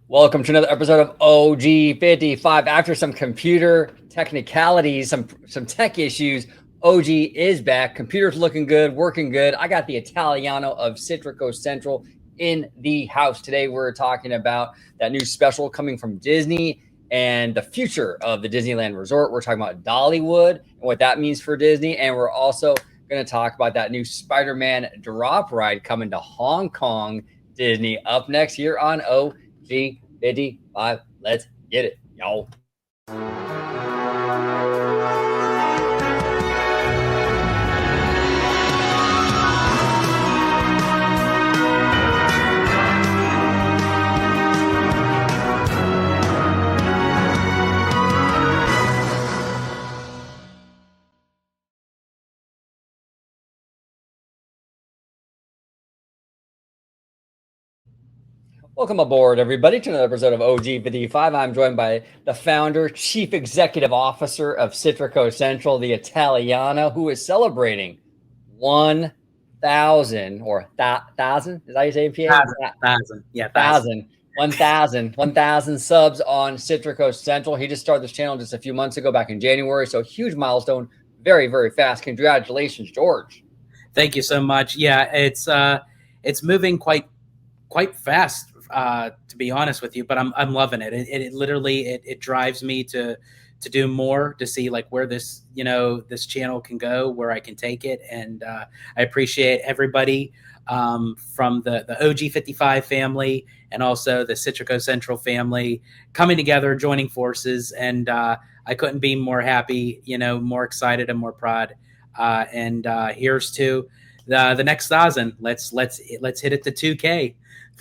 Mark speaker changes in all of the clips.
Speaker 1: Welcome to another episode of OG55. After some computer technicalities, some tech issues, OG is back. Computer's looking good, working good. I got the Italiano of Citrico Central in the house. Today we're talking about that new special coming from Disney and the future of the Disneyland Resort. We're talking about Dollywood and what that means for Disney. And we're also going to talk about that new Spider-Man drop ride coming to Hong Kong Disney up next here on OG55. Let's get it, y'all. Welcome aboard, everybody, to another episode of OG55. I'm joined by the founder, chief executive officer of Citrico Central, the Italiano, who is celebrating 1,000 or 1,000. Is that how you say PA?
Speaker 2: 1,000. Yeah, 1,000.
Speaker 1: 1,000 subs on Citrico Central. He just started this channel just a few months ago, back in January. So huge milestone, very, very fast. Congratulations, George.
Speaker 2: Thank you so much. Yeah, it's moving quite fast. To be honest with you, but I'm loving it. It literally drives me to do more, to see like where this channel can go, where I can take it, and I appreciate everybody from the OG55 family and also the Citrico Central family coming together, joining forces, and I couldn't be more happy, more excited and more proud. And here's to the next 1,000. Let's hit it to 2K.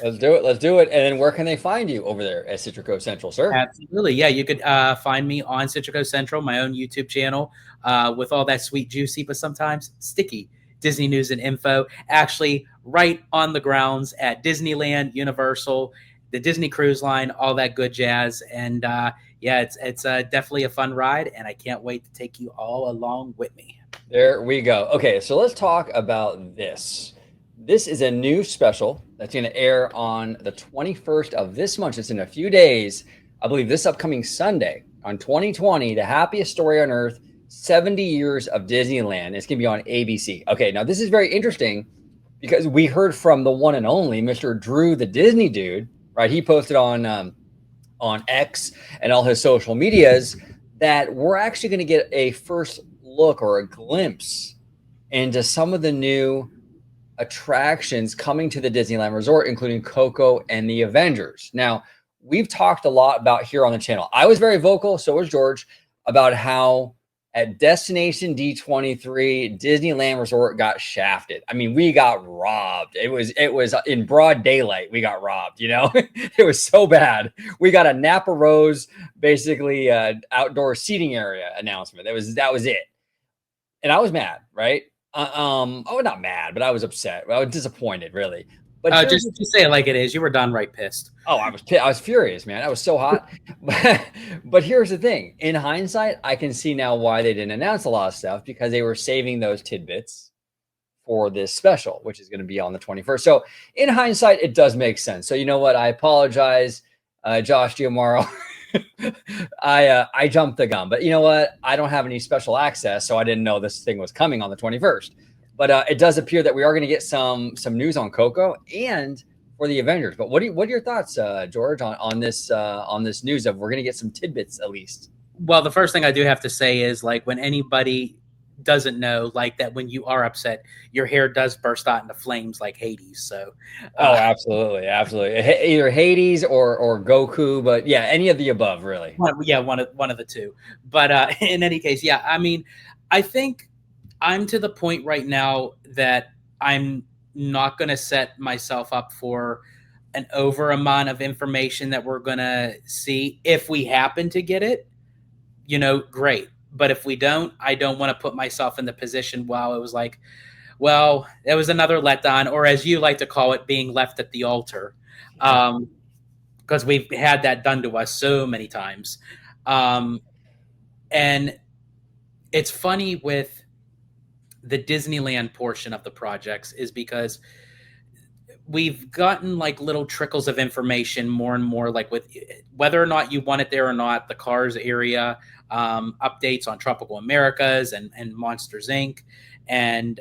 Speaker 1: Let's do it. Let's do it. And then where can they find you over there at Citrico Central, sir?
Speaker 2: Absolutely. Yeah, you could find me on Citrico Central, my own YouTube channel, with all that sweet, juicy, but sometimes sticky Disney news and info. Actually, right on the grounds at Disneyland, Universal, the Disney Cruise Line, all that good jazz. And yeah, it's definitely a fun ride, and I can't wait to take you all along with me.
Speaker 1: There we go. Okay, so let's talk about this. This is a new special that's going to air on the 21st of this month. It's in a few days. I believe this upcoming Sunday on 2020, The Happiest Story on Earth, 70 Years of Disneyland. It's going to be on ABC. Okay, now this is very interesting because we heard from the one and only Mr. Drew, the Disney dude, right? He posted on X and all his social medias that we're actually going to get a first look or a glimpse into some of the new attractions coming to the Disneyland Resort, including Coco and the Avengers. Now, we've talked a lot about here on the channel. I was very vocal, so was George, about how at Destination D23, Disneyland Resort got shafted. I mean, we got robbed. It was in broad daylight. We got robbed, It was so bad. We got a Napa Rose, basically outdoor seating area announcement. That was it. And I was mad, right? Oh, not mad, but I was upset. I was disappointed, really. But
Speaker 2: just say it like it is. You were downright pissed.
Speaker 1: Oh, I was furious, man. I was so hot. But here's the thing. In hindsight, I can see now why they didn't announce a lot of stuff, because they were saving those tidbits for this special, which is going to be on the 21st. So in hindsight, it does make sense. So you know what? I apologize, Josh Giamaro. I jumped the gun, but you know what? I don't have any special access, so I didn't know this thing was coming on the 21st. But it does appear that we are going to get some news on Coco and for the Avengers. But what are your thoughts, George, on this news of we're going to get some tidbits at least?
Speaker 2: Well, the first thing I do have to say is, like, when anybody doesn't know, like, that when you are upset, your hair does burst out into flames like Hades. So
Speaker 1: absolutely either Hades or Goku, but yeah, any of the above, really.
Speaker 2: One of the two. But in any case, yeah, I mean, I think I'm to the point right now that I'm not going to set myself up for an over amount of information that we're going to see. If we happen to get it, great. But if we don't, I don't want to put myself in the position while it was like, well, it was another letdown, or as you like to call it, being left at the altar. Because we've had that done to us so many times. And it's funny with the Disneyland portion of the projects is because we've gotten like little trickles of information more and more, like with whether or not you want it there or not, the Cars area, updates on Tropical Americas and Monsters Inc. And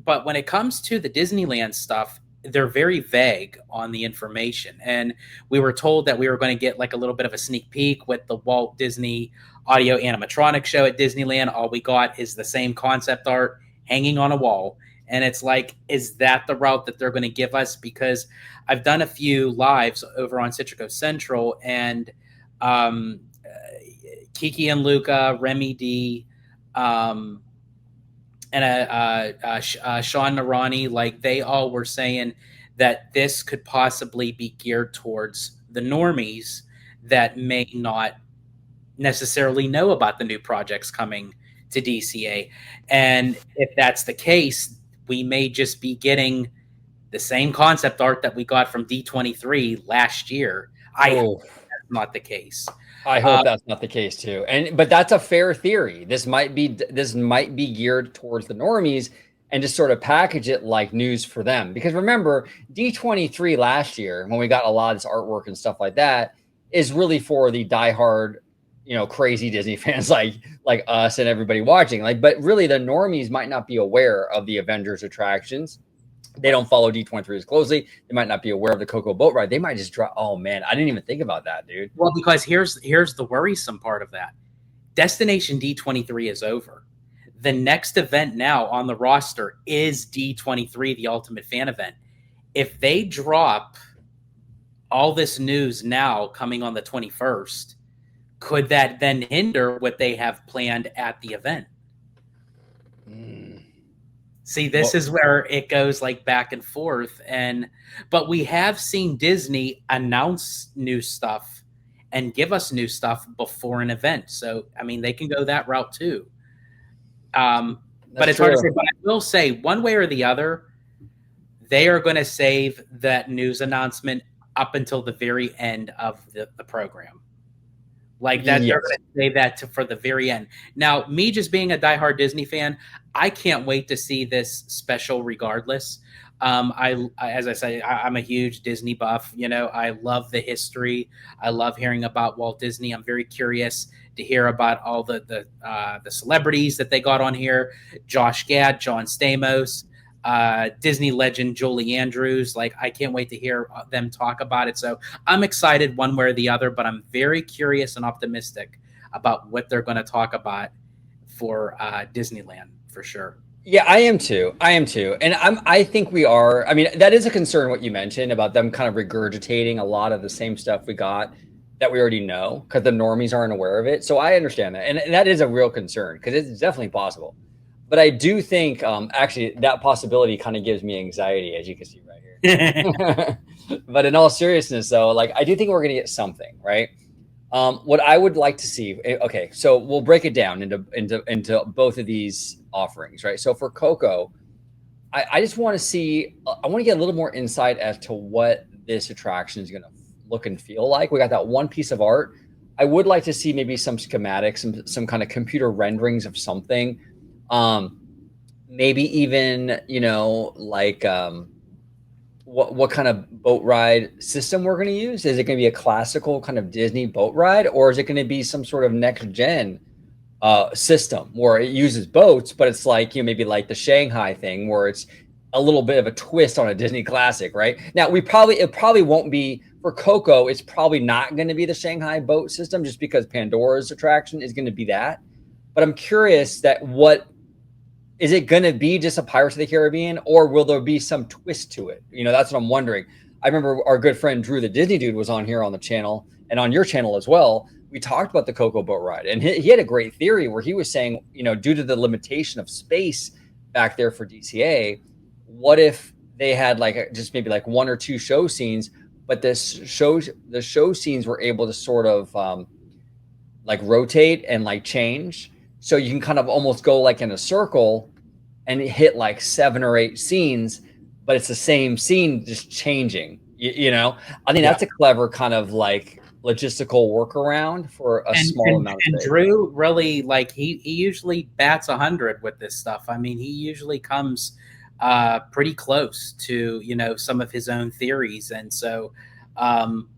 Speaker 2: but when it comes to the Disneyland stuff, they're very vague on the information. And we were told that we were going to get like a little bit of a sneak peek with the Walt Disney audio animatronic show at Disneyland. All we got is the same concept art hanging on a wall. And it's like, is that the route that they're going to give us? Because I've done a few lives over on Citrico Central, and Kiki and Luca, Remy D, and Sean Narani, like they all were saying that this could possibly be geared towards the normies that may not necessarily know about the new projects coming to DCA. And if that's the case, we may just be getting the same concept art that we got from D23 last year. I hope that's not the case.
Speaker 1: I hope that's not the case too. But that's a fair theory. This might be geared towards the normies and just sort of package it like news for them. Because remember, D23 last year, when we got a lot of this artwork and stuff like that, is really for the diehard, crazy Disney fans like us and everybody watching. But really the normies might not be aware of the Avengers attractions. They don't follow D23 as closely. They might not be aware of the Coco boat ride. They might just drop. Oh man, I didn't even think about that, dude.
Speaker 2: Well, because here's the worrisome part of that. Destination D23 is over. The next event now on the roster is D23, the Ultimate Fan Event. If they drop all this news now coming on the 21st, could that then hinder what they have planned at the event? See, this is where it goes like back and forth. But we have seen Disney announce new stuff and give us new stuff before an event. So, I mean, they can go that route too. But it's hard to say. But I will say, one way or the other, they are going to save that news announcement up until the very end of the program. Like that, they're going to save that for the very end. Now, me just being a diehard Disney fan, I can't wait to see this special regardless. As I say, I'm a huge Disney buff. I love the history. I love hearing about Walt Disney. I'm very curious to hear about all the celebrities that they got on here. Josh Gad, John Stamos, Disney legend Julie Andrews. Like, I can't wait to hear them talk about it. So I'm excited one way or the other, but I'm very curious and optimistic about what they're going to talk about for Disneyland for sure.
Speaker 1: Yeah, I am too. And I think we are. I mean, that is a concern what you mentioned about them kind of regurgitating a lot of the same stuff we got that we already know because the normies aren't aware of it. So I understand that. And that is a real concern because it's definitely possible. But I do think actually that possibility kind of gives me anxiety, as you can see right here. But in all seriousness, though, like I do think we're going to get something, right? What I would like to see. Okay, so we'll break it down into both of these offerings, right? So for Coco, I just want to see. I want to get a little more insight as to what this attraction is going to look and feel like. We got that one piece of art. I would like to see maybe some schematics, some kind of computer renderings of something. Maybe even, like what kind of boat ride system we're going to use. Is it going to be a classical kind of Disney boat ride, or is it going to be some sort of next gen system where it uses boats, but it's like, maybe like the Shanghai thing where it's a little bit of a twist on a Disney classic, right? Now it probably won't be for Coco. It's probably not going to be the Shanghai boat system just because Pandora's attraction is going to be that. But I'm curious is it going to be just a Pirates of the Caribbean, or will there be some twist to it? That's what I'm wondering. I remember our good friend Drew, the Disney dude, was on here on the channel and on your channel as well. We talked about the Coco boat ride, and he had a great theory where he was saying, due to the limitation of space back there for DCA, what if they had just maybe like one or two show scenes, but the show scenes were able to sort of rotate and change. So you can kind of almost go like in a circle and hit like 7 or 8 scenes, but it's the same scene just changing. I think that's a clever kind of logistical workaround for a small amount of space.
Speaker 2: And Drew really he usually bats 100 with this stuff. I mean, he usually comes pretty close to, some of his own theories. And so, um,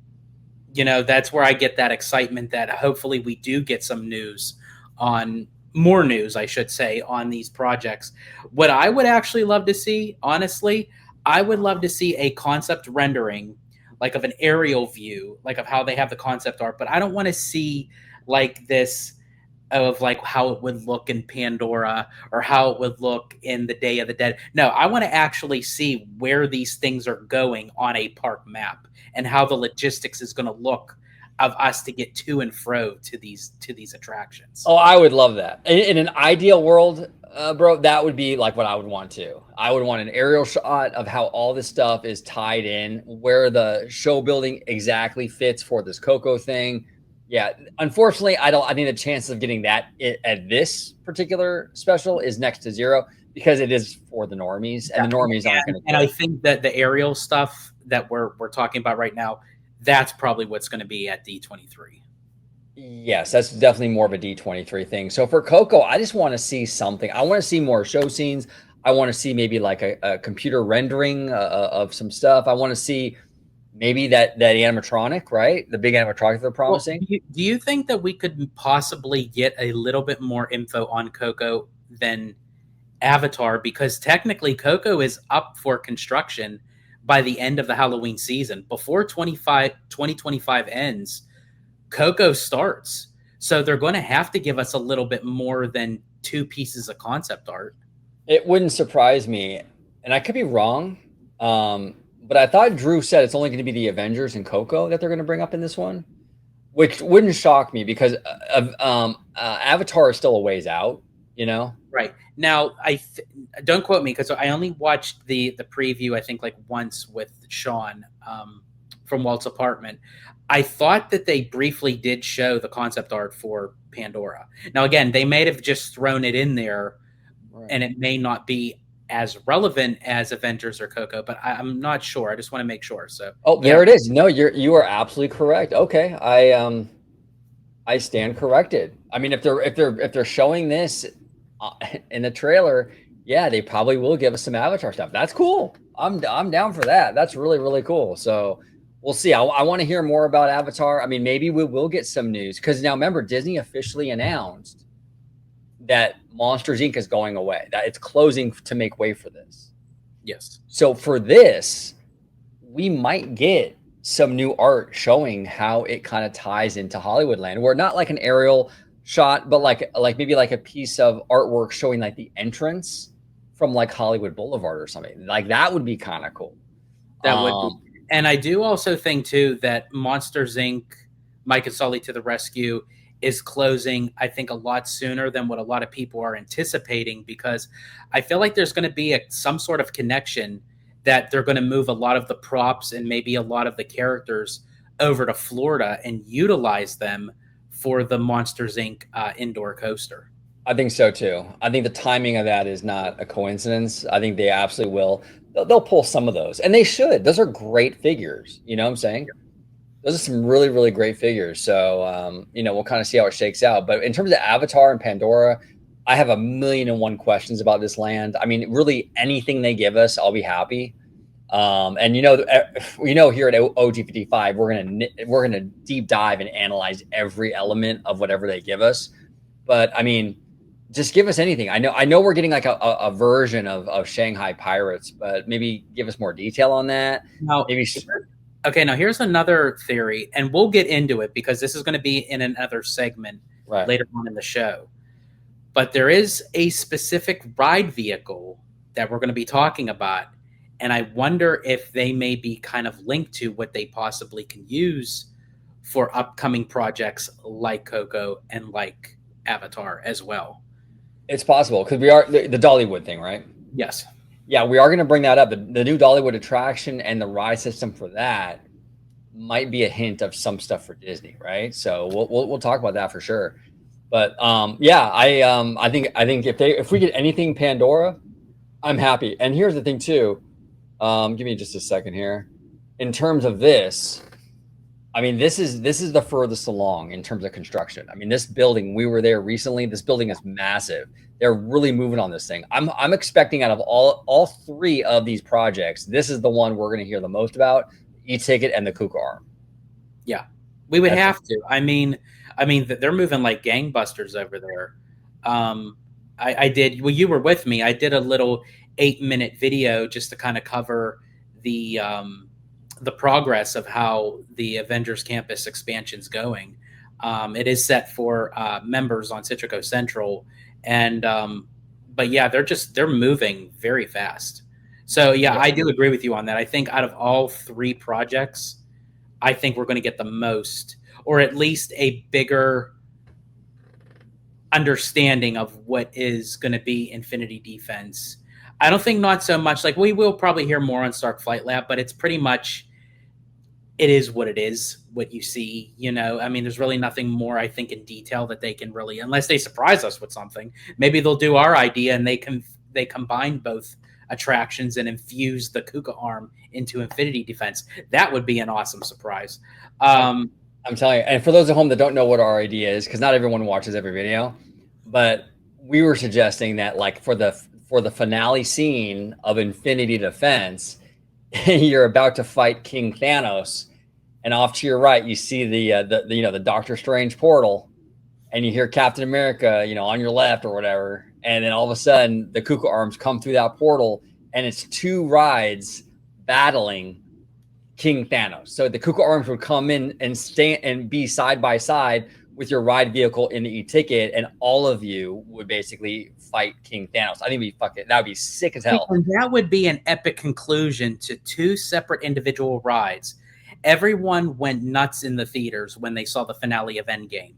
Speaker 2: that's where I get that excitement that hopefully we do get some news on more news, I should say, on these projects. What I would actually love to see, honestly, I would love to see a concept rendering, like of an aerial view, like of how they have the concept art, but I don't want to see like this of like how it would look in Pandora or how it would look in the Day of the Dead. No, I want to actually see where these things are going on a park map and how the logistics is going to look of us to get to and fro to these attractions.
Speaker 1: Oh, I would love that. In an ideal world, bro, that would be like what I would want to. I would want an aerial shot of how all this stuff is tied in, where the show building exactly fits for this Coco thing. Yeah, unfortunately, I think the chances of getting that at this particular special is next to zero because it is for the normies, and the normies aren't going to.
Speaker 2: And I think that the aerial stuff that we're talking about right now, that's probably what's going to be at D23.
Speaker 1: Yes, that's definitely more of a D23 thing. So for Coco, I just want to see something. I want to see more show scenes. I want to see maybe like a computer rendering of some stuff. I want to see maybe that animatronic, right? The big animatronic they're promising.
Speaker 2: Well, do you think that we could possibly get a little bit more info on Coco than Avatar? Because technically Coco is up for construction by the end of the Halloween season. Before 2025 ends, Coco starts. So they're going to have to give us a little bit more than 2 pieces of concept art.
Speaker 1: It wouldn't surprise me, and I could be wrong, but I thought Drew said it's only going to be the Avengers and Coco that they're going to bring up in this one, which wouldn't shock me because Avatar is still a ways out,
Speaker 2: Right. Now, don't quote me because I only watched the preview, I think, like once with Sean from Walt's apartment. I thought that they briefly did show the concept art for Pandora. Now, again, they may have just thrown it in there, right, and it may not be as relevant as Avengers or Coco, but I'm not sure. I just want to make sure. So,
Speaker 1: there it is. No, you are absolutely correct. Okay, I stand corrected. I mean, if they're showing this in the trailer, yeah, they probably will give us some Avatar stuff. That's cool. I'm down for that. That's really, really cool. So we'll see. I want to hear more about Avatar. I mean, maybe we will get some news because now remember, Disney officially announced that Monsters Inc. is going away, that it's closing to make way for this.
Speaker 2: Yes.
Speaker 1: So for this, we might get some new art showing how it kind of ties into Hollywoodland, where not like an aerial shot, but like maybe like a piece of artwork showing like the entrance from like Hollywood Boulevard or something. Like that would be kind of cool.
Speaker 2: That would be. And I do also think too that Monsters Inc. Mike and Sully to the Rescue is closing, I think, a lot sooner than what a lot of people are anticipating, because I feel like there's going to be some sort of connection that they're going to move a lot of the props and maybe a lot of the characters over to Florida and utilize them for the Monsters Inc. Indoor coaster.
Speaker 1: I think so too. I think the timing of that is not a coincidence. I think they absolutely will. They'll pull some of those, and they should. Those are great figures. You know what I'm saying? Those are some really, really great figures. So, we'll kind of see how it shakes out. But in terms of Avatar and Pandora, I have 1,000,001 questions about this land. I mean, really anything they give us, I'll be happy. And here at OG55, we're gonna deep dive and analyze every element of whatever they give us. But I mean, just give us anything. I know we're getting like a version of Shanghai Pirates, but maybe give us more detail on that.
Speaker 2: Now, okay, now here's another theory, and we'll get into it because this is going to be in another segment later on in the show. But there is a specific ride vehicle that we're going to be talking about, and I wonder if they may be kind of linked to what they possibly can use for upcoming projects like Coco and like Avatar as well.
Speaker 1: It's possible because we are the Dollywood thing, right?
Speaker 2: Yes.
Speaker 1: Yeah, we are going to bring that up. The new Dollywood attraction and the ride system for that might be a hint of some stuff for Disney, right? So we'll talk about that for sure. But I think if we get anything Pandora, I'm happy. And here's the thing too. Give me just a second here. In terms of this, I mean, this is the furthest along in terms of construction. I mean, this building, we were there recently. This building is massive. They're really moving on this thing. I'm expecting out of all three of these projects, this is the one we're going to hear the most about: e-ticket and the Kuka arm.
Speaker 2: Yeah, we would
Speaker 1: That's
Speaker 2: have to. They're moving like gangbusters over there. I did. Well, you were with me. I did a little 8-minute video just to kind of cover the progress of how the Avengers Campus expansion's going. It is set for members on Citrico Central, and but yeah, they're moving very fast. So yeah, I do agree with you on that. I think out of all three projects, I think we're going to get the most, or at least a bigger understanding of what is going to be Infinity Defense. I don't think not so much. Like, we will probably hear more on Stark Flight Lab, but it's pretty much, it is what it is, what you see, you know. I mean, there's really nothing more, I think, in detail that they can really, unless they surprise us with something. Maybe they'll do our idea and they combine both attractions and infuse the Kuka arm into Infinity Defense. That would be an awesome surprise.
Speaker 1: I'm telling you, and for those at home that don't know what our idea is, because not everyone watches every video, but we were suggesting that, like, for the finale scene of Infinity Defense, you're about to fight King Thanos, and off to your right you see the Doctor Strange portal, and you hear Captain America, on your left or whatever, and then all of a sudden the Kuka arms come through that portal, and it's two rides battling King Thanos. So the Kuka arms would come in and stand and be side by side with your ride vehicle in the e-ticket, and all of you would basically fight King Thanos. I think that would be sick as hell.
Speaker 2: And that would be an epic conclusion to two separate individual rides. Everyone went nuts in the theaters when they saw the finale of Endgame.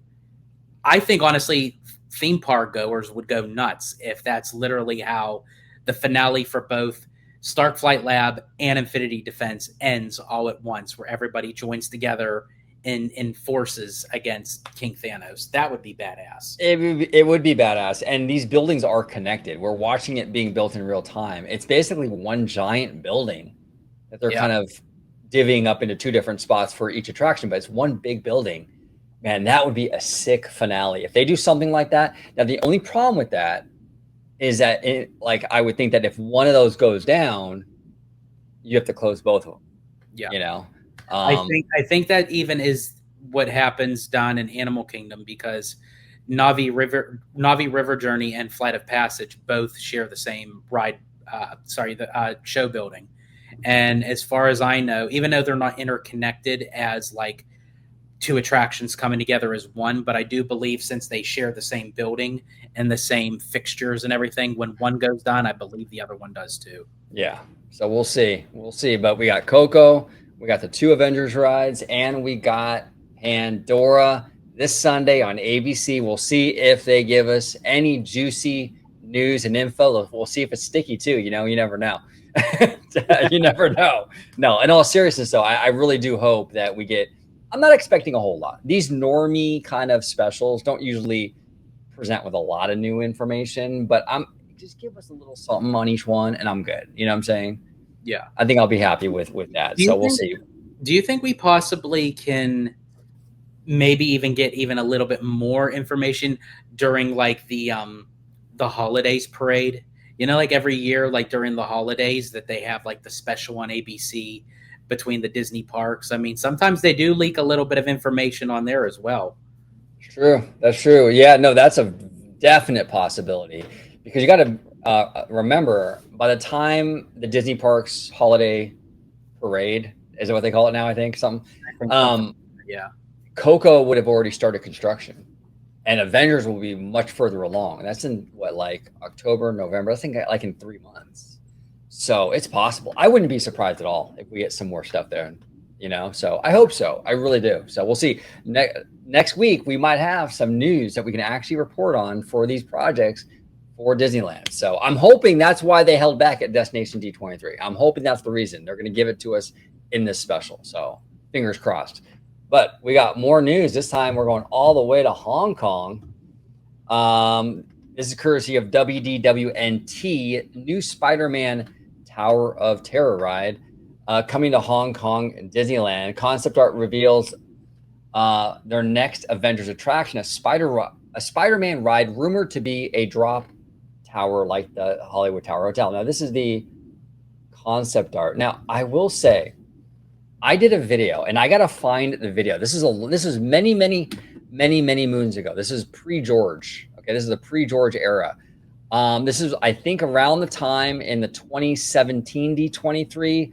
Speaker 2: I think, honestly, theme park goers would go nuts if that's literally how the finale for both Stark Flight Lab and Infinity Defense ends all at once, where everybody joins together in forces against King Thanos. That would be badass.
Speaker 1: It would be badass. And these buildings are connected. We're watching it being built in real time. It's basically one giant building that they're kind of divvying up into two different spots for each attraction, but it's one big building. Man, that would be a sick finale if they do something like that. Now, the only problem with that is that I would think that if one of those goes down, you have to close both of them.
Speaker 2: Yeah. I think that even is what happens down in Animal Kingdom, because Navi River Journey and Flight of Passage both share the same ride. The show building. And as far as I know, even though they're not interconnected as like two attractions coming together as one, but I do believe, since they share the same building and the same fixtures and everything, when one goes down, I believe the other one does too.
Speaker 1: Yeah. So we'll see. But we got Coco, we got the two Avengers rides, and we got Pandora this Sunday on ABC. We'll see if they give us any juicy news and info. We'll see if it's sticky too. You never know. You never know. No, in all seriousness, though, I really do hope that we get. I'm not expecting a whole lot. These normie kind of specials don't usually present with a lot of new information, but just give us a little something on each one, and I'm good. You know what I'm saying?
Speaker 2: Yeah,
Speaker 1: I think I'll be happy with that. So we'll see.
Speaker 2: Do you think we possibly can maybe even get a little bit more information during like the holidays parade? Like every year, like during the holidays, that they have like the special on ABC between the Disney parks. I mean, sometimes they do leak a little bit of information on there as well.
Speaker 1: True. That's true. Yeah, no, that's a definite possibility, because you got to remember, by the time the Disney parks holiday parade, is that what they call it now? I think something.
Speaker 2: Yeah.
Speaker 1: Coco would have already started construction, and Avengers will be much further along. That's in like October, November. I think like in 3 months. So it's possible. I wouldn't be surprised at all if we get some more stuff there. So I hope so. I really do. So we'll see. Next week we might have some news that we can actually report on for these projects for Disneyland. So I'm hoping that's why they held back at Destination D23. I'm hoping that's the reason. They're going to give it to us in this special. So fingers crossed. But we got more news. This time we're going all the way to Hong Kong. This is courtesy of WDWNT. New Spider-Man Tower of Terror ride coming to Hong Kong and Disneyland. Concept art reveals their next Avengers attraction, a Spider-Man ride rumored to be a drop tower like the Hollywood Tower Hotel. Now, this is the concept art. Now, I will say, I did a video, and I gotta find the video. This is many moons ago. This is pre-George. Okay, this is the pre-George era. This is, I think, around the time in the 2017 D23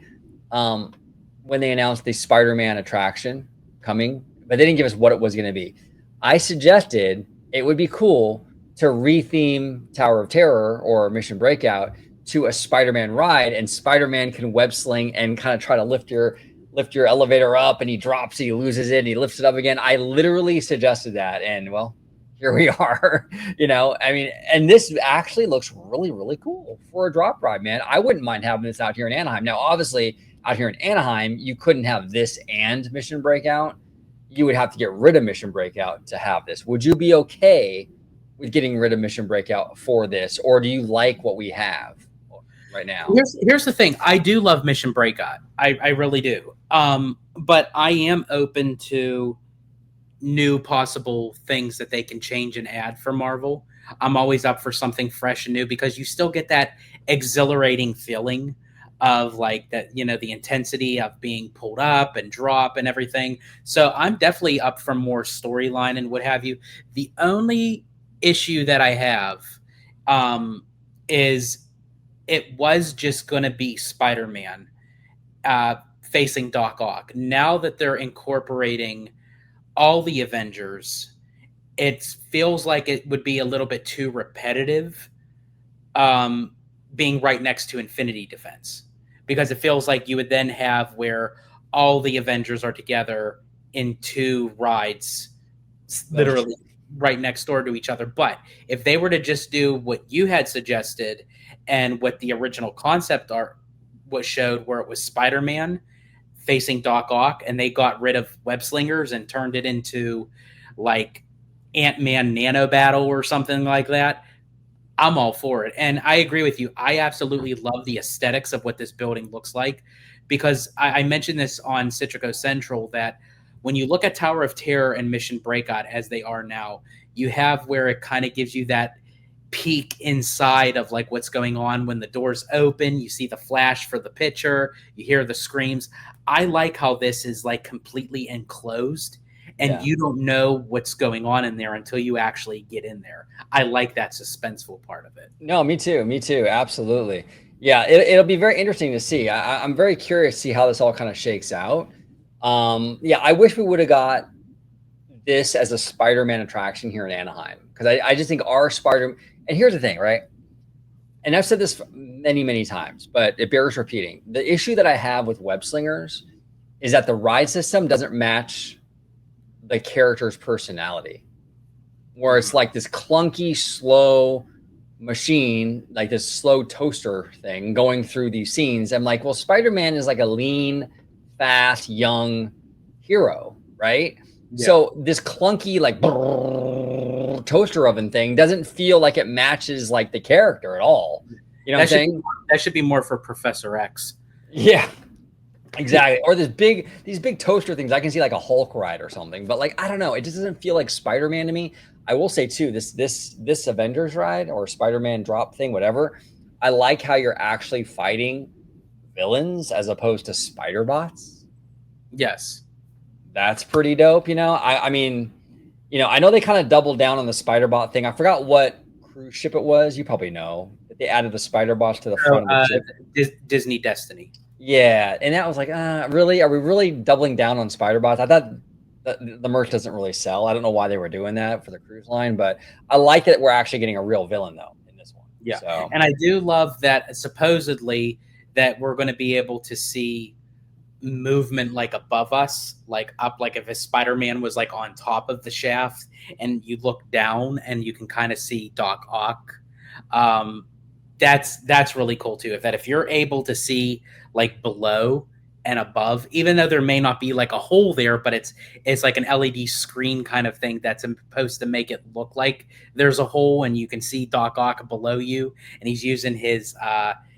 Speaker 1: when they announced the Spider-Man attraction coming, but they didn't give us what it was going to be. I suggested it would be cool to retheme Tower of Terror or Mission Breakout to a Spider-Man ride, and Spider-Man can web sling and kind of try to lift your elevator up, and he drops it, he loses it, and he lifts it up again. I literally suggested that, and well, here we are. You know, I mean, and this actually looks really cool for a drop ride, man. I wouldn't mind having this out here in Anaheim. Now, obviously, out here in Anaheim, you couldn't have this and Mission Breakout. You would have to get rid of Mission Breakout to have this. Would you be okay with getting rid of Mission Breakout for this, or do you like what we have right now?
Speaker 2: Here's the thing. I do love Mission Breakout. I really do. But I am open to new possible things that they can change and add for Marvel. I'm always up for something fresh and new, because you still get that exhilarating feeling of like that, you know, the intensity of being pulled up and drop and everything. So I'm definitely up for more storyline and what have you. The only issue that I have is it was just going to be Spider-Man facing Doc Ock. Now that they're incorporating all the Avengers, it feels like it would be a little bit too repetitive being right next to Infinity Defense, because it feels like you would then have where all the Avengers are together in two rides, literally right next door to each other. But if they were to just do what you had suggested and what the original concept art was showed, where it was Spider-Man facing Doc Ock, and they got rid of web slingers and turned it into like Ant-Man Nano Battle or something like that, I'm all for it. And I agree with you. I absolutely love the aesthetics of what this building looks like, because I mentioned this on Citrico Central, that when you look at Tower of Terror and Mission Breakout as they are now, you have where it kind of gives you that peek inside of like what's going on when the doors open. You see the flash for the picture, you hear the screams. I like how this is like completely enclosed, and you don't know what's going on in there until you actually get in there. I like that suspenseful part of it.
Speaker 1: No, me too, absolutely. Yeah, it'll be very interesting to see. I'm very curious to see how this all kind of shakes out. Yeah, I wish we would have got this as a Spider-Man attraction here in Anaheim, because I just think our Spider. And here's the thing, right? And I've said this many times, but it bears repeating. The issue that I have with web slingers is that the ride system doesn't match the character's personality, where it's like this clunky, slow machine, like this slow toaster thing going through these scenes. I'm like, well, Spider-Man is like a lean, fast, young hero, right? Yeah. So this clunky, like toaster oven thing doesn't feel like it matches like the character at all. You know what I'm saying?
Speaker 2: That should be more for Professor X.
Speaker 1: Yeah, exactly. Or these big toaster things. I can see like a Hulk ride or something, but like, I don't know. It just doesn't feel like Spider-Man to me. I will say too, this Avengers ride or Spider-Man drop thing, whatever. I like how you're actually fighting villains as opposed to spider bots.
Speaker 2: Yes.
Speaker 1: That's pretty dope. You know, I mean, you know, I know they kind of doubled down on the spider bot thing. I forgot what cruise ship it was. You probably know that they added the spider bots to the front of the ship.
Speaker 2: Disney Destiny.
Speaker 1: Yeah, and that was like, really? Are we really doubling down on spider bots? I thought the merch doesn't really sell. I don't know why they were doing that for the cruise line, but I like that we're actually getting a real villain though in this one.
Speaker 2: Yeah, so. And I do love that supposedly that we're going to be able to see movement like above us, like up, like if a Spider-Man was like on top of the shaft and you look down and you can kind of see Doc Ock. That's really cool too. If you're able to see like below and above, even though there may not be like a hole there, but it's like an LED screen kind of thing that's supposed to make it look like there's a hole, and you can see Doc Ock below you, and he's using his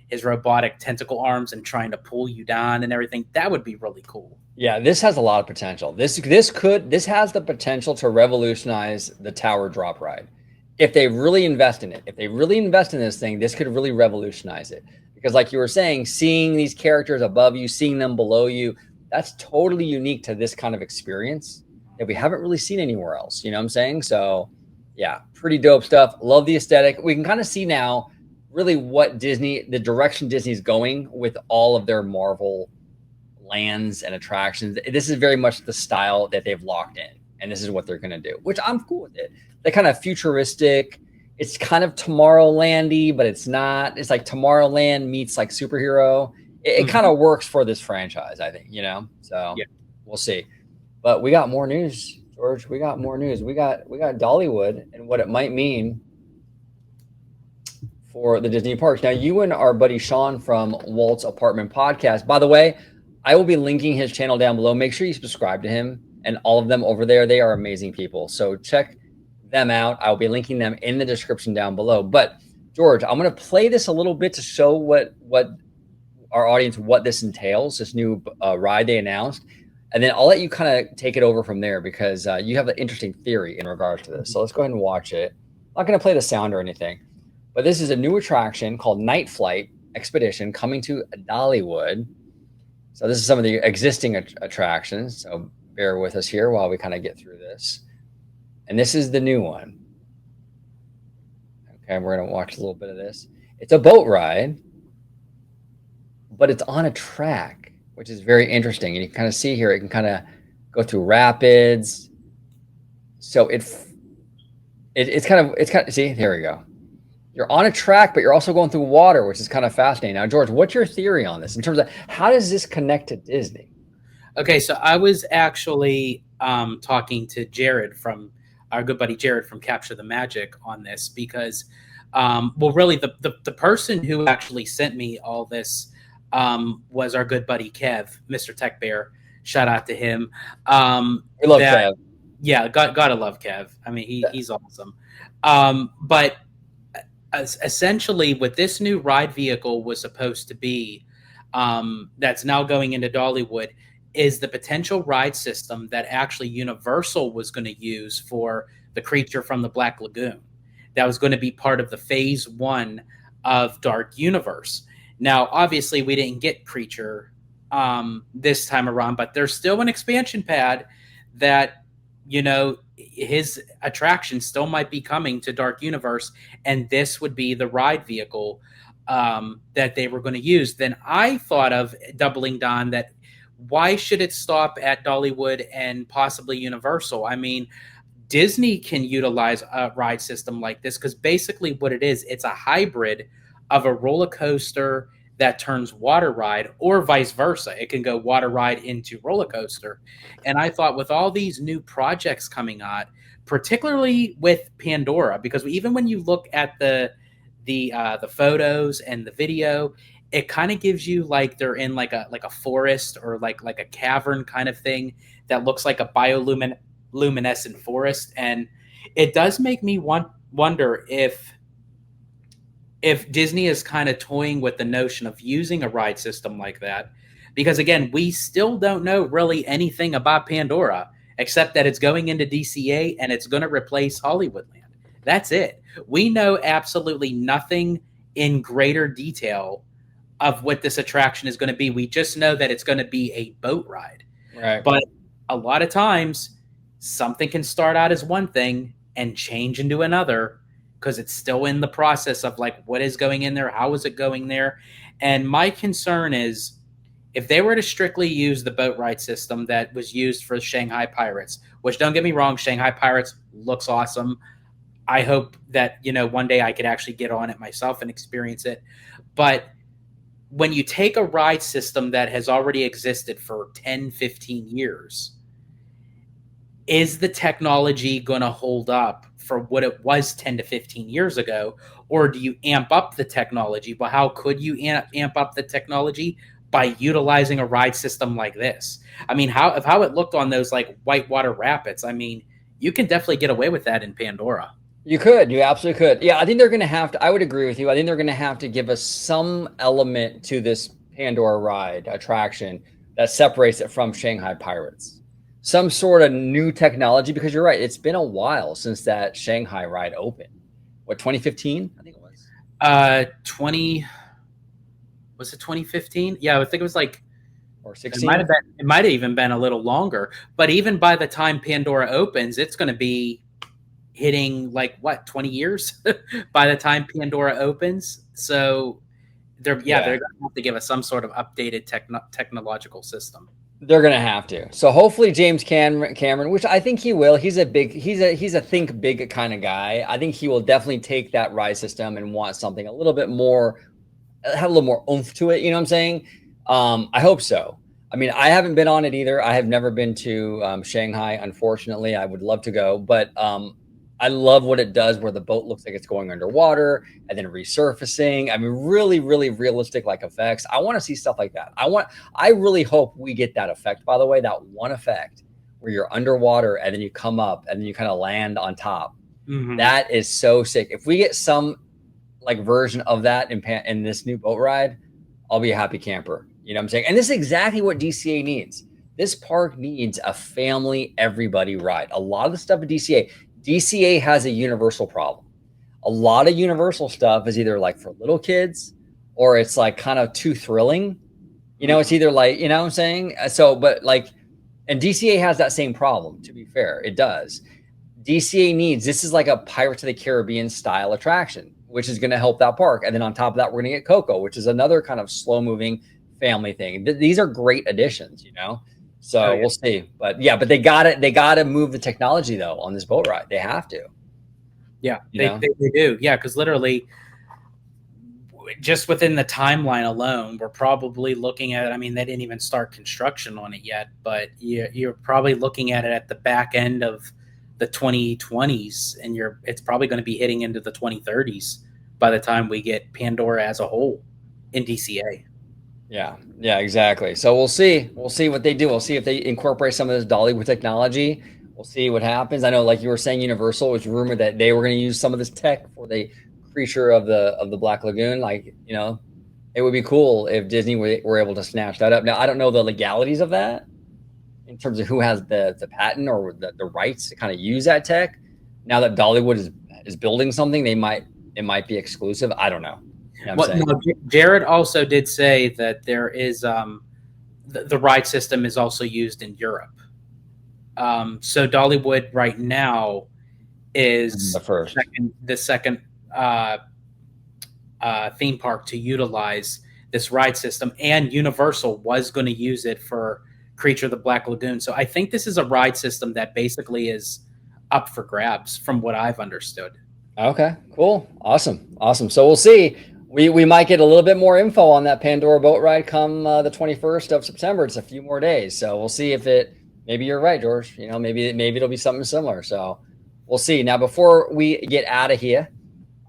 Speaker 2: his robotic tentacle arms and trying to pull you down and everything. That would be really cool.
Speaker 1: Yeah, this has a lot of potential. This has the potential to revolutionize the tower drop ride. If they really invest in it, if they really invest in this thing, this could really revolutionize it. Because like you were saying, seeing these characters above you, seeing them below you, that's totally unique to this kind of experience that we haven't really seen anywhere else. You know what I'm saying? So yeah, pretty dope stuff. Love the aesthetic. We can kind of see now really what the direction Disney's going with all of their Marvel lands and attractions. This is very much the style that they've locked in, and this is what they're going to do, which I'm cool with it. They're kind of futuristic. It's kind of Tomorrowland-y, but it's not. It's like Tomorrowland meets like superhero. It kind of works for this franchise, I think, so yeah. We'll see. But we got more news, George. We got more news. We got Dollywood and what it might mean for the Disney parks. Now, you and our buddy Sean from Walt's Apartment Podcast, by the way, I will be linking his channel down below. Make sure you subscribe to him and all of them over there. They are amazing people. So check them out. I'll be linking them in the description down below. But George, I'm going to play this a little bit to show what our audience, what this entails, this new ride they announced. And then I'll let you kind of take it over from there because you have an interesting theory in regards to this. So let's go ahead and watch it. I'm not going to play the sound or anything, but this is a new attraction called Night Flight Expedition coming to Dollywood. So this is some of the existing attractions. So bear with us here while we kind of get through this. And this is the new one. Okay, we're going to watch a little bit of this. It's a boat ride, but it's on a track, which is very interesting. And you can kind of see here, it can kind of go through rapids. So it's kind of, see, here we go. You're on a track, but you're also going through water, which is kind of fascinating. Now, George, what's your theory on this in terms of how does this connect to Disney?
Speaker 2: Okay, so I was actually talking to Jared from our good buddy Jared from Capture the Magic on this because, well, really the person who actually sent me all this was our good buddy Kev, Mr. Tech Bear. Shout out to him.
Speaker 1: We love Kev.
Speaker 2: Yeah, gotta love Kev. I mean, he's awesome. But essentially, what this new ride vehicle was supposed to be, that's now going into Dollywood, is the potential ride system that actually Universal was going to use for the Creature from the Black Lagoon. That was going to be part of the phase 1 of Dark Universe. Now, obviously, we didn't get Creature this time around, but there's still an expansion pad that, his attraction still might be coming to Dark Universe, and this would be the ride vehicle that they were going to use. Then I thought of doubling down that why should it stop at Dollywood and possibly Universal? I mean, Disney can utilize a ride system like this because basically what it is, it's a hybrid of a roller coaster that turns water ride or vice versa. It can go water ride into roller coaster. And I thought with all these new projects coming out, particularly with Pandora, because even when you look at the photos and the video, it kind of gives you like they're in like a forest or like a cavern kind of thing that looks like a bioluminescent forest. And it does make me wonder if Disney is kind of toying with the notion of using a ride system like that, because again, we still don't know really anything about Pandora except that it's going into DCA and it's going to replace Hollywoodland. That's it. We know absolutely nothing in greater detail of what this attraction is going to be. We just know that it's going to be a boat ride.
Speaker 1: Right.
Speaker 2: But a lot of times something can start out as one thing and change into another because it's still in the process of like what is going in there, how is it going there. And my concern is if they were to strictly use the boat ride system that was used for Shanghai Pirates, which don't get me wrong, Shanghai Pirates looks awesome. I hope that, one day I could actually get on it myself and experience it. But when you take a ride system that has already existed for 10, 15 years, is the technology going to hold up for what it was 10 to 15 years ago? Or do you amp up the technology? But how could you amp up the technology? By utilizing a ride system like this. I mean, how it looked on those like whitewater rapids, I mean, you can definitely get away with that in Pandora.
Speaker 1: You absolutely could. Yeah, I think they're going to have to, I would agree with you. I think they're going to have to give us some element to this Pandora ride attraction that separates it from Shanghai Pirates. Some sort of new technology, because you're right, it's been a while since that Shanghai ride opened. What, 2015? I think it was.
Speaker 2: 20 was it 2015? Yeah, I think it was like
Speaker 1: Or
Speaker 2: it might
Speaker 1: 16?
Speaker 2: have been. It might have even been a little longer. But even by the time Pandora opens, it's going to be hitting like what 20 years by the time Pandora opens. So they're
Speaker 1: Yeah.
Speaker 2: they're going to have to give us some sort of updated technological system.
Speaker 1: They're gonna have to. So hopefully James Cameron, which I think he will. He's a think big kind of guy. I think he will definitely take that ride system and want something a little bit more, have a little more oomph to it. You know what I'm saying? I hope so. I mean, I haven't been on it either. I have never been to Shanghai, unfortunately. I would love to go, but I love what it does where the boat looks like it's going underwater and then resurfacing. I mean, really, really realistic like effects. I want to see stuff like that. I really hope we get that effect, by the way, that one effect where you're underwater and then you come up and then you kind of land on top.
Speaker 2: Mm-hmm.
Speaker 1: That is so sick. If we get some like version of that in this new boat ride, I'll be a happy camper. You know what I'm saying? And this is exactly what DCA needs. This park needs a family, everybody ride. A lot of the stuff at DCA has a universal problem. A lot of Universal stuff is either like for little kids or it's like kind of too thrilling. You know, it's either like, you know what I'm saying? So, but like, and DCA has that same problem, to be fair. It does. DCA needs, this is like a Pirates of the Caribbean style attraction, which is going to help that park. And then on top of that, we're going to get Coco, which is another kind of slow moving family thing. These are great additions, you know? So we'll see. But yeah, but they gotta move the technology though on this boat ride. They have to.
Speaker 2: Yeah, they do. Yeah, because literally just within the timeline alone, we're probably looking at, I mean, they didn't even start construction on it yet, but you're probably looking at it at the back end of the 2020s, and it's probably going to be hitting into the 2030s by the time we get Pandora as a whole in DCA.
Speaker 1: Yeah, exactly. So we'll see. We'll see what they do. We'll see if they incorporate some of this Dollywood technology. We'll see what happens. I know, like you were saying, Universal, it was rumored that they were going to use some of this tech for the creature of the Black Lagoon. Like, you know, it would be cool if Disney were able to snatch that up. Now, I don't know the legalities of that in terms of who has the patent or the rights to kind of use that tech. Now that Dollywood is building something, it might be exclusive. I don't know. You know
Speaker 2: no, Jared also did say that there is the ride system is also used in Europe. So Dollywood right now is the second theme park to utilize this ride system, and Universal was going to use it for Creature of the Black Lagoon. So I think this is a ride system that basically is up for grabs from what I've understood.
Speaker 1: Okay, cool. Awesome. So we'll see. We might get a little bit more info on that Pandora boat ride come the 21st of September. It's a few more days. So we'll see if maybe you're right, George. You know, maybe it'll be something similar. So we'll see. Now, before we get out of here,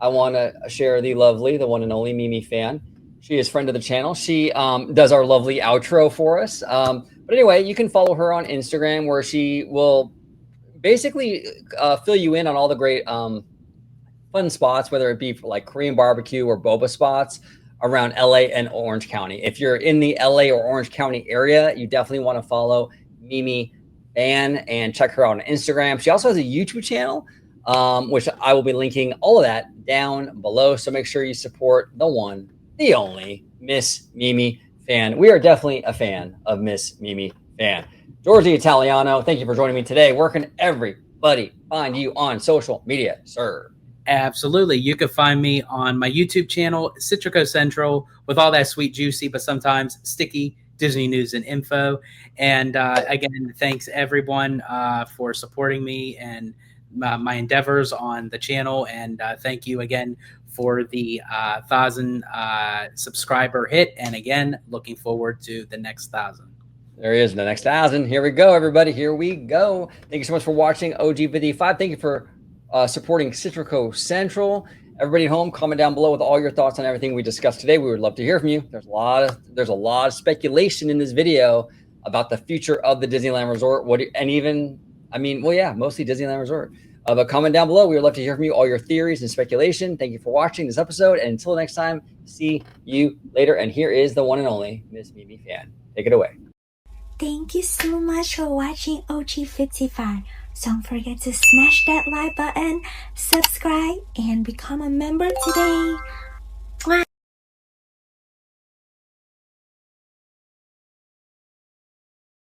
Speaker 1: I want to share the one and only Mimi Fan. She is friend of the channel. She does our lovely outro for us. But anyway, you can follow her on Instagram, where she will basically fill you in on all the great fun spots, whether it be for like Korean barbecue or boba spots around LA and Orange County. If you're in the LA or Orange County area, you definitely want to follow Mimi Fan and check her out on Instagram. She also has a YouTube channel, which I will be linking all of that down below. So make sure you support the one, the only Miss Mimi Fan. We are definitely a fan of Miss Mimi Fan. George the Italiano, thank you for joining me today. Where can everybody find you on social media, sir?
Speaker 2: Absolutely. You can find me on my YouTube channel, Citrico Central, with all that sweet, juicy, but sometimes sticky Disney news and info. And again, thanks everyone for supporting me and my endeavors on the channel. And thank you again for the 1,000 subscriber hit. And again, looking forward to the next 1,000.
Speaker 1: There he is, the next 1,000. Here we go, everybody. Here we go. Thank you so much for watching OG55. Thank you for supporting Citrico Central. Everybody at home, comment down below with all your thoughts on everything we discussed today. We would love to hear from you. There's a lot of speculation in this video about the future of the Disneyland Resort. Mostly Disneyland Resort. But comment down below. We would love to hear from you, all your theories and speculation. Thank you for watching this episode. And until next time, see you later. And here is the one and only Miss Mimi Fan. Take it away.
Speaker 3: Thank you so much for watching OG55. Don't forget to smash that like button, subscribe, and become a member today.